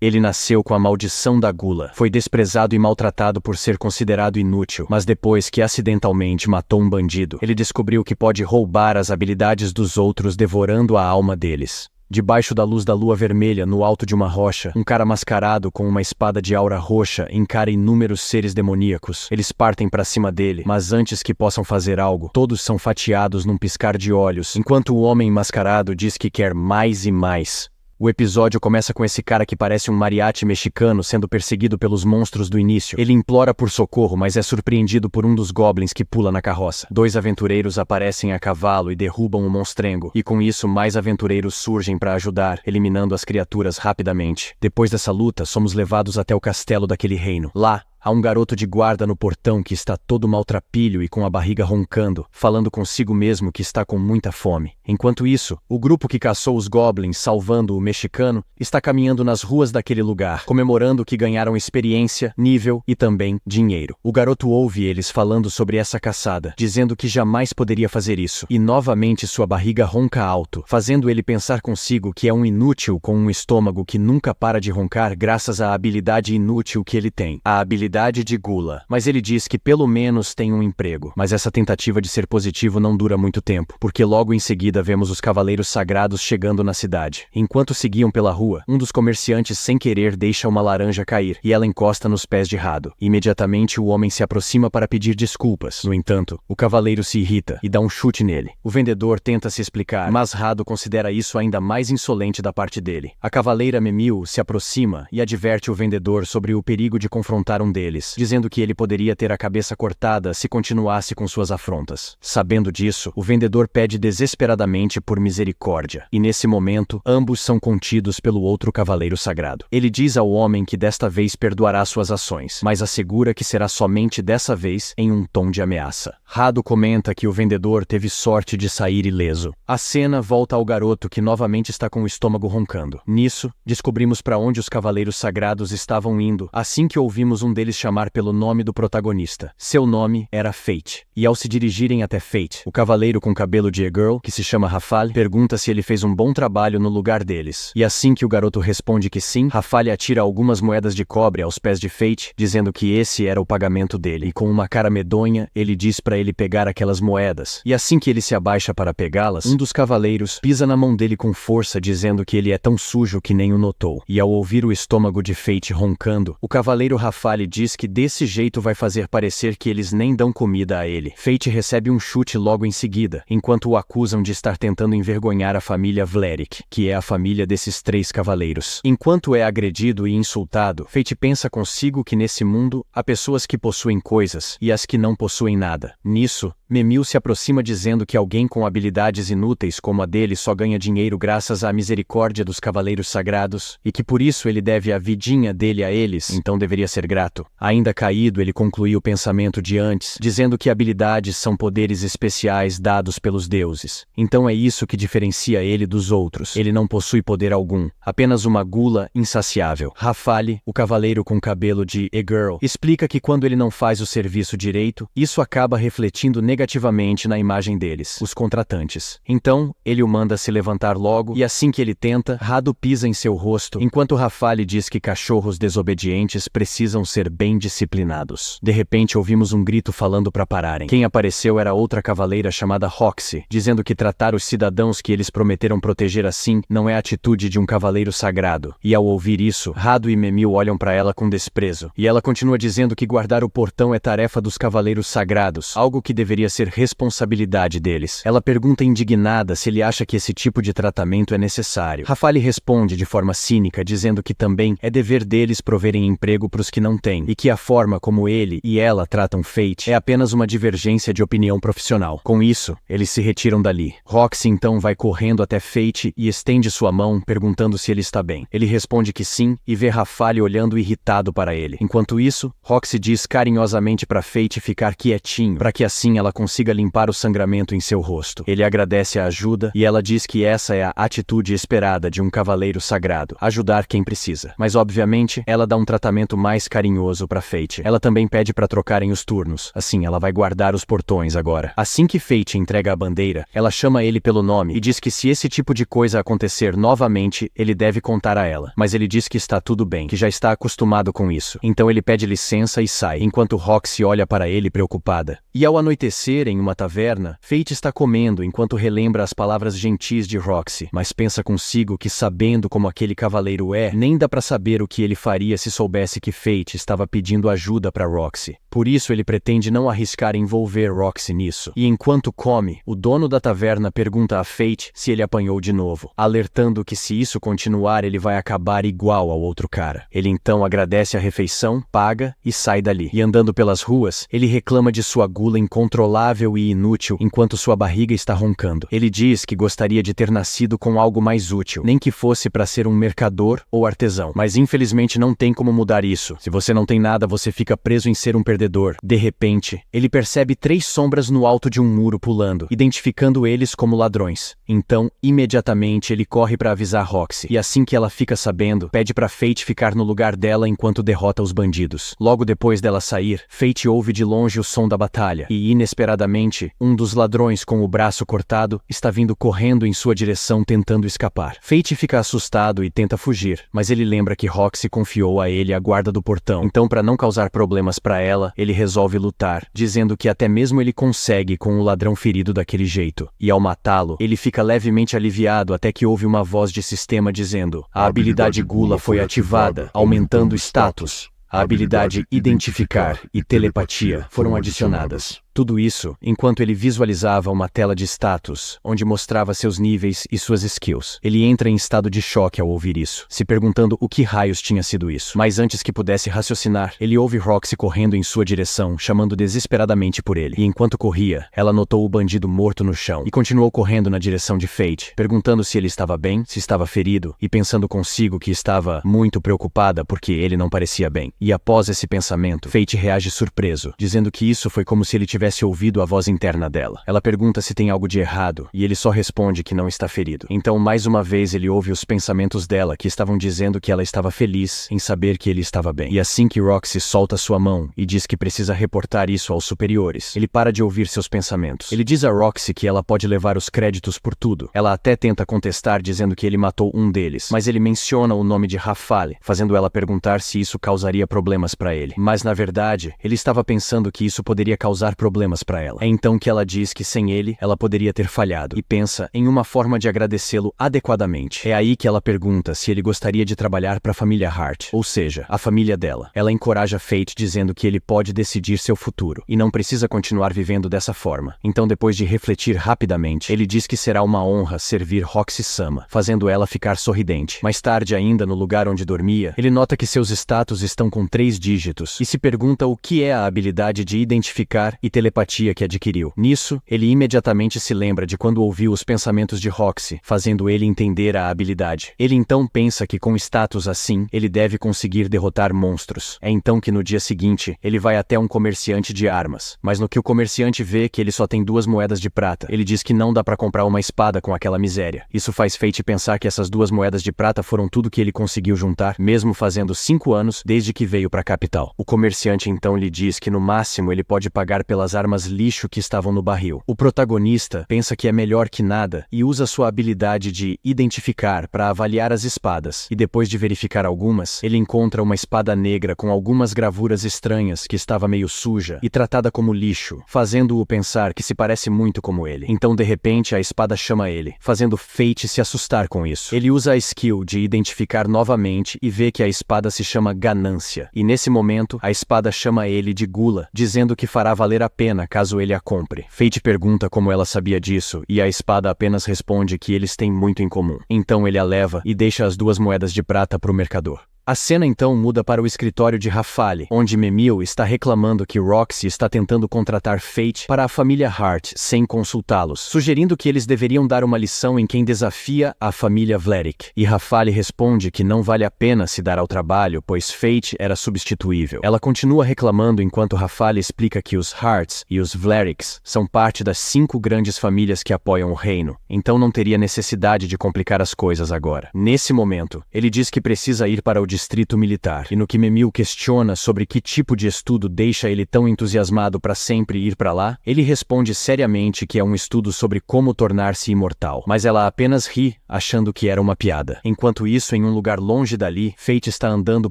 Ele nasceu com a maldição da gula. Foi desprezado e maltratado por ser considerado inútil, mas depois que acidentalmente matou um bandido, ele descobriu que pode roubar as habilidades dos outros devorando a alma deles. Debaixo da luz da lua vermelha, no alto de uma rocha, um cara mascarado com uma espada de aura roxa encara inúmeros seres demoníacos. Eles partem para cima dele, mas antes que possam fazer algo, todos são fatiados num piscar de olhos, enquanto o homem mascarado diz que quer mais e mais. O episódio começa com esse cara que parece um mariachi mexicano sendo perseguido pelos monstros do início. Ele implora por socorro, mas é surpreendido por um dos goblins que pula na carroça. 2 aventureiros aparecem a cavalo e derrubam o monstrengo, e com isso mais aventureiros surgem para ajudar, eliminando as criaturas rapidamente. Depois dessa luta, somos levados até o castelo daquele reino. Lá, há um garoto de guarda no portão que está todo maltrapilho e com a barriga roncando, falando consigo mesmo que está com muita fome. Enquanto isso, o grupo que caçou os goblins, salvando o mexicano, está caminhando nas ruas daquele lugar, comemorando que ganharam experiência, nível e também dinheiro. O garoto ouve eles falando sobre essa caçada, dizendo que jamais poderia fazer isso, e novamente sua barriga ronca alto, fazendo ele pensar consigo que é um inútil com um estômago que nunca para de roncar graças à habilidade inútil que ele tem. A habilidade de gula, mas ele diz que pelo menos tem um emprego. Mas essa tentativa de ser positivo não dura muito tempo, porque logo em seguida vemos os cavaleiros sagrados chegando na cidade. Enquanto seguiam pela rua, um dos comerciantes sem querer deixa uma laranja cair, e ela encosta nos pés de Rado. Imediatamente o homem se aproxima para pedir desculpas. No entanto, o cavaleiro se irrita e dá um chute nele. O vendedor tenta se explicar, mas Rado considera isso ainda mais insolente da parte dele. A cavaleira Memil se aproxima e adverte o vendedor sobre o perigo de confrontar um deles, dizendo que ele poderia ter a cabeça cortada se continuasse com suas afrontas. Sabendo disso, o vendedor pede desesperadamente por misericórdia, e nesse momento, ambos são contidos pelo outro cavaleiro sagrado. Ele diz ao homem que desta vez perdoará suas ações, mas assegura que será somente dessa vez em um tom de ameaça. Rado comenta que o vendedor teve sorte de sair ileso. A cena volta ao garoto que novamente está com o estômago roncando. Nisso, descobrimos para onde os cavaleiros sagrados estavam indo, assim que ouvimos um deles chamar pelo nome do protagonista. Seu nome era Fate. E ao se dirigirem até Fate, o cavaleiro com cabelo de e-girl, que se chama Rafale, pergunta se ele fez um bom trabalho no lugar deles. E assim que o garoto responde que sim, Rafale atira algumas moedas de cobre aos pés de Fate, dizendo que esse era o pagamento dele. E com uma cara medonha, ele diz para ele pegar aquelas moedas. E assim que ele se abaixa para pegá-las, um dos cavaleiros pisa na mão dele com força, dizendo que ele é tão sujo que nem o notou. E ao ouvir o estômago de Fate roncando, o cavaleiro Rafale diz que desse jeito vai fazer parecer que eles nem dão comida a ele. Fate recebe um chute logo em seguida, enquanto o acusam de estar tentando envergonhar a família Vlerick, que é a família desses 3 cavaleiros. Enquanto é agredido e insultado, Fate pensa consigo que nesse mundo há pessoas que possuem coisas e as que não possuem nada. Nisso, Memil se aproxima dizendo que alguém com habilidades inúteis como a dele só ganha dinheiro graças à misericórdia dos cavaleiros sagrados, e que por isso ele deve a vidinha dele a eles, então deveria ser grato. Ainda caído, ele conclui o pensamento de antes, dizendo que habilidades são poderes especiais dados pelos deuses. Então é isso que diferencia ele dos outros. Ele não possui poder algum, apenas uma gula insaciável. Rafale, o cavaleiro com cabelo de e-girl, explica que quando ele não faz o serviço direito, isso acaba refletindo negativamente na imagem deles, os contratantes. Então, ele o manda se levantar logo, e assim que ele tenta, Rado pisa em seu rosto, enquanto Rafale diz que cachorros desobedientes precisam ser bem disciplinados. De repente ouvimos um grito falando para pararem. Quem apareceu era outra cavaleira chamada Roxy, dizendo que tratar os cidadãos que eles prometeram proteger assim não é a atitude de um cavaleiro sagrado. E ao ouvir isso, Rado e Memil olham para ela com desprezo, e ela continua dizendo que guardar o portão é tarefa dos cavaleiros sagrados, algo que deveria ser responsabilidade deles. Ela pergunta indignada se ele acha que esse tipo de tratamento é necessário. Rafale responde de forma cínica, dizendo que também é dever deles proverem emprego para os que não têm, e que a forma como ele e ela tratam Fate é apenas uma divergência de opinião profissional. Com isso, eles se retiram dali. Roxy então vai correndo até Fate e estende sua mão, perguntando se ele está bem. Ele responde que sim, e vê Rafale olhando irritado para ele. Enquanto isso, Roxy diz carinhosamente para Fate ficar quietinho, para que assim ela consiga limpar o sangramento em seu rosto. Ele agradece a ajuda e ela diz que essa é a atitude esperada de um cavaleiro sagrado, ajudar quem precisa. Mas obviamente, ela dá um tratamento mais carinhoso para Fate. Ela também pede para trocarem os turnos, assim ela vai guardar os portões agora. Assim que Fate entrega a bandeira, ela chama ele pelo nome e diz que se esse tipo de coisa acontecer novamente, ele deve contar a ela. Mas ele diz que está tudo bem, que já está acostumado com isso. Então ele pede licença e sai, enquanto Roxy olha para ele preocupada. E ao anoitecer em uma taverna, Fate está comendo enquanto relembra as palavras gentis de Roxy, mas pensa consigo que sabendo como aquele cavaleiro é, nem dá para saber o que ele faria se soubesse que Fate estava pedindo ajuda para Roxy. Por isso ele pretende não arriscar envolver Roxy nisso. E enquanto come, o dono da taverna pergunta a Fate se ele apanhou de novo, alertando que se isso continuar ele vai acabar igual ao outro cara. Ele então agradece a refeição, paga e sai dali. E andando pelas ruas, ele reclama de sua gula incontrolável e inútil enquanto sua barriga está roncando. Ele diz que gostaria de ter nascido com algo mais útil, nem que fosse para ser um mercador ou artesão. Mas infelizmente não tem como mudar isso. Se você não tem nada, você fica preso em ser um perdedor. De repente, ele percebe 3 sombras no alto de um muro pulando, identificando eles como ladrões. Então, imediatamente ele corre para avisar Roxy, e assim que ela fica sabendo, pede para Fate ficar no lugar dela enquanto derrota os bandidos. Logo depois dela sair, Fate ouve de longe o som da batalha, e inesperadamente, um dos ladrões com o braço cortado está vindo correndo em sua direção tentando escapar. Fate fica assustado e tenta fugir, mas ele lembra que Roxy confiou a ele a guarda do portão. Então, para não causar problemas para ela, ele resolve lutar, dizendo que até mesmo ele consegue com o ladrão ferido daquele jeito. E ao matá-lo, ele fica levemente aliviado até que ouve uma voz de sistema dizendo: a habilidade Gula foi ativada, aumentando o status. A habilidade Identificar e Telepatia foram adicionadas. Tudo isso enquanto ele visualizava uma tela de status, onde mostrava seus níveis e suas skills. Ele entra em estado de choque ao ouvir isso, se perguntando o que raios tinha sido isso. Mas antes que pudesse raciocinar, ele ouve Roxy correndo em sua direção, chamando desesperadamente por ele. E enquanto corria, ela notou o bandido morto no chão e continuou correndo na direção de Fate, perguntando se ele estava bem, se estava ferido, e pensando consigo que estava muito preocupada porque ele não parecia bem. E após esse pensamento, Fate reage surpreso, dizendo que isso foi como se ele tivesse ouvido a voz interna dela. Ela pergunta se tem algo de errado, e ele só responde que não está ferido. Então, mais uma vez, ele ouve os pensamentos dela, que estavam dizendo que ela estava feliz em saber que ele estava bem. E assim que Roxy solta sua mão e diz que precisa reportar isso aos superiores, ele para de ouvir seus pensamentos. Ele diz a Roxy que ela pode levar os créditos por tudo. Ela até tenta contestar, dizendo que ele matou um deles, mas ele menciona o nome de Rafale, fazendo ela perguntar se isso causaria problemas para ele. Mas, na verdade, ele estava pensando que isso poderia causar problemas para ela. É então que ela diz que sem ele, ela poderia ter falhado, e pensa em uma forma de agradecê-lo adequadamente. É aí que ela pergunta se ele gostaria de trabalhar para a família Hart, ou seja, a família dela. Ela encoraja Fate dizendo que ele pode decidir seu futuro, e não precisa continuar vivendo dessa forma. Então, depois de refletir rapidamente, ele diz que será uma honra servir Roxy-sama, fazendo ela ficar sorridente. Mais tarde ainda, no lugar onde dormia, ele nota que seus status estão com 3 dígitos, e se pergunta o que é a habilidade de identificar e telepatia que adquiriu. Nisso, ele imediatamente se lembra de quando ouviu os pensamentos de Roxy, fazendo ele entender a habilidade. Ele então pensa que com status assim, ele deve conseguir derrotar monstros. É então que no dia seguinte, ele vai até um comerciante de armas, mas no que o comerciante vê que ele só tem 2 moedas de prata, ele diz que não dá pra comprar uma espada com aquela miséria. Isso faz Fate pensar que essas 2 moedas de prata foram tudo que ele conseguiu juntar, mesmo fazendo 5 anos desde que veio pra capital. O comerciante então lhe diz que no máximo ele pode pagar pelas armas lixo que estavam no barril. O protagonista pensa que é melhor que nada e usa sua habilidade de identificar para avaliar as espadas, e depois de verificar algumas, ele encontra uma espada negra com algumas gravuras estranhas que estava meio suja e tratada como lixo, fazendo-o pensar que se parece muito como ele. Então de repente a espada chama ele, fazendo Fate se assustar com isso. Ele usa a skill de identificar novamente e vê que a espada se chama Ganância, e nesse momento a espada chama ele de Gula, dizendo que fará valer a pena caso ele a compre. Fate pergunta como ela sabia disso, e a espada apenas responde que eles têm muito em comum. Então ele a leva e deixa as 2 moedas de prata pro mercador. A cena então muda para o escritório de Rafale, onde Memil está reclamando que Roxy está tentando contratar Fate para a família Hart sem consultá-los, sugerindo que eles deveriam dar uma lição em quem desafia a família Vlerik. E Rafale responde que não vale a pena se dar ao trabalho, pois Fate era substituível. Ela continua reclamando enquanto Rafale explica que os Harts e os Vleriks são parte das 5 grandes famílias que apoiam o reino, então não teria necessidade de complicar as coisas agora. Nesse momento, ele diz que precisa ir para o distrito militar, e no que Memil questiona sobre que tipo de estudo deixa ele tão entusiasmado para sempre ir para lá, ele responde seriamente que é um estudo sobre como tornar-se imortal, mas ela apenas ri, achando que era uma piada. Enquanto isso, em um lugar longe dali, Fate está andando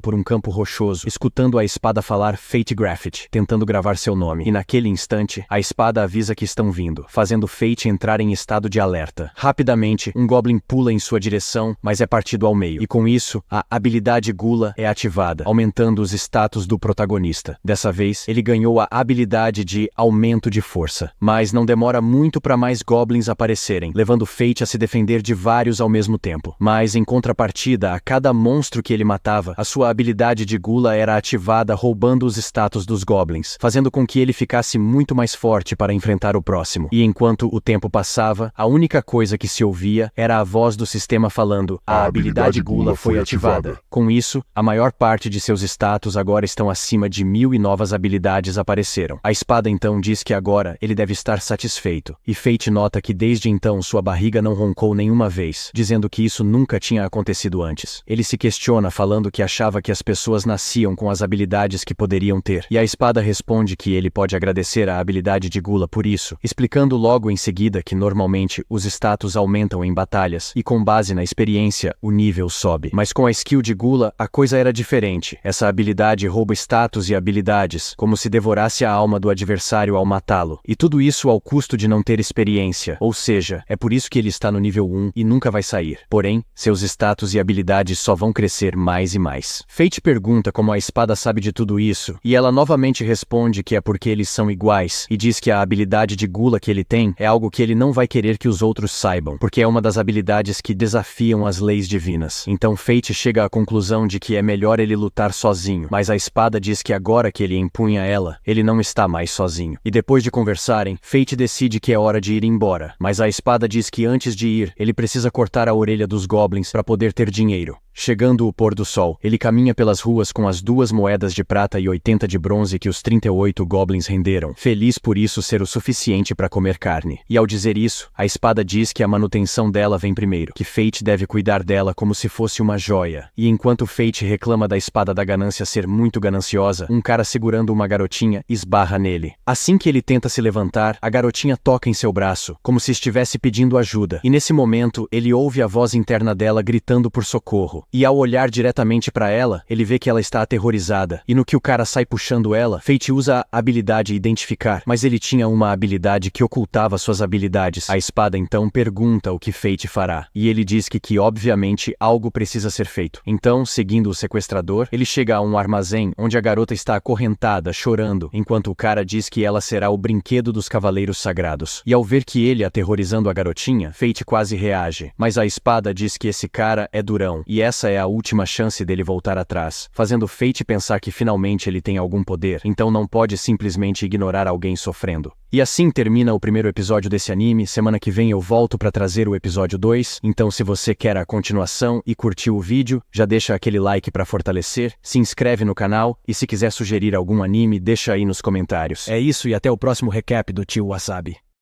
por um campo rochoso, escutando a espada falar Fate Graffiti, tentando gravar seu nome, e naquele instante, a espada avisa que estão vindo, fazendo Fate entrar em estado de alerta. Rapidamente, um Goblin pula em sua direção, mas é partido ao meio, e com isso, a habilidade Gula é ativada, aumentando os status do protagonista. Dessa vez, ele ganhou a habilidade de aumento de força, mas não demora muito para mais Goblins aparecerem, levando Fate a se defender de vários ao mesmo tempo. Mas, em contrapartida, a cada monstro que ele matava, a sua habilidade de Gula era ativada, roubando os status dos Goblins, fazendo com que ele ficasse muito mais forte para enfrentar o próximo. E enquanto o tempo passava, a única coisa que se ouvia era a voz do sistema falando: a habilidade Gula foi ativada. Com isso, a maior parte de seus status agora estão acima de 1000 e novas habilidades apareceram. A espada então diz que agora ele deve estar satisfeito, e Fate nota que desde então sua barriga não roncou nenhuma vez, dizendo que isso nunca tinha acontecido antes. Ele se questiona falando que achava que as pessoas nasciam com as habilidades que poderiam ter, e a espada responde que ele pode agradecer a habilidade de Gula por isso, explicando logo em seguida que normalmente os status aumentam em batalhas, e com base na experiência, o nível sobe. Mas com a skill de Gula, a coisa era diferente. Essa habilidade rouba status e habilidades, como se devorasse a alma do adversário ao matá-lo. E tudo isso ao custo de não ter experiência, ou seja, é por isso que ele está no nível 1 e nunca vai sair. Porém, seus status e habilidades só vão crescer mais e mais. Fate pergunta como a espada sabe de tudo isso, e ela novamente responde que é porque eles são iguais, e diz que a habilidade de Gula que ele tem é algo que ele não vai querer que os outros saibam, porque é uma das habilidades que desafiam as leis divinas. Então Fate chega à conclusão de que é melhor ele lutar sozinho, mas a espada diz que agora que ele empunha ela, ele não está mais sozinho. E depois de conversarem, Fate decide que é hora de ir embora, mas a espada diz que antes de ir, ele precisa cortar a orelha dos Goblins para poder ter dinheiro. Chegando o pôr do sol, ele caminha pelas ruas com as 2 moedas de prata e 80 de bronze que os 38 Goblins renderam, feliz por isso ser o suficiente para comer carne. E ao dizer isso, a espada diz que a manutenção dela vem primeiro, que Fate deve cuidar dela como se fosse uma joia. E enquanto Fate reclama da espada da ganância ser muito gananciosa, um cara segurando uma garotinha esbarra nele. Assim que ele tenta se levantar, a garotinha toca em seu braço, como se estivesse pedindo ajuda. E nesse momento, ele ouve a voz interna dela gritando por socorro. E ao olhar diretamente para ela, ele vê que ela está aterrorizada, e no que o cara sai puxando ela, Fate usa a habilidade identificar, mas ele tinha uma habilidade que ocultava suas habilidades. A espada então pergunta o que Fate fará, e ele diz que obviamente algo precisa ser feito. Então, seguindo o sequestrador, ele chega a um armazém onde a garota está acorrentada, chorando, enquanto o cara diz que ela será o brinquedo dos cavaleiros sagrados. E ao ver que ele aterrorizando a garotinha, Fate quase reage, mas a espada diz que esse cara é durão, e essa é a última chance dele voltar atrás, fazendo Fate pensar que finalmente ele tem algum poder, então não pode simplesmente ignorar alguém sofrendo. E assim termina o primeiro episódio desse anime. Semana que vem eu volto pra trazer o episódio 2, então se você quer a continuação e curtiu o vídeo, já deixa aquele like pra fortalecer, se inscreve no canal, e se quiser sugerir algum anime, deixa aí nos comentários. É isso e até o próximo recap do Tio Wasabi.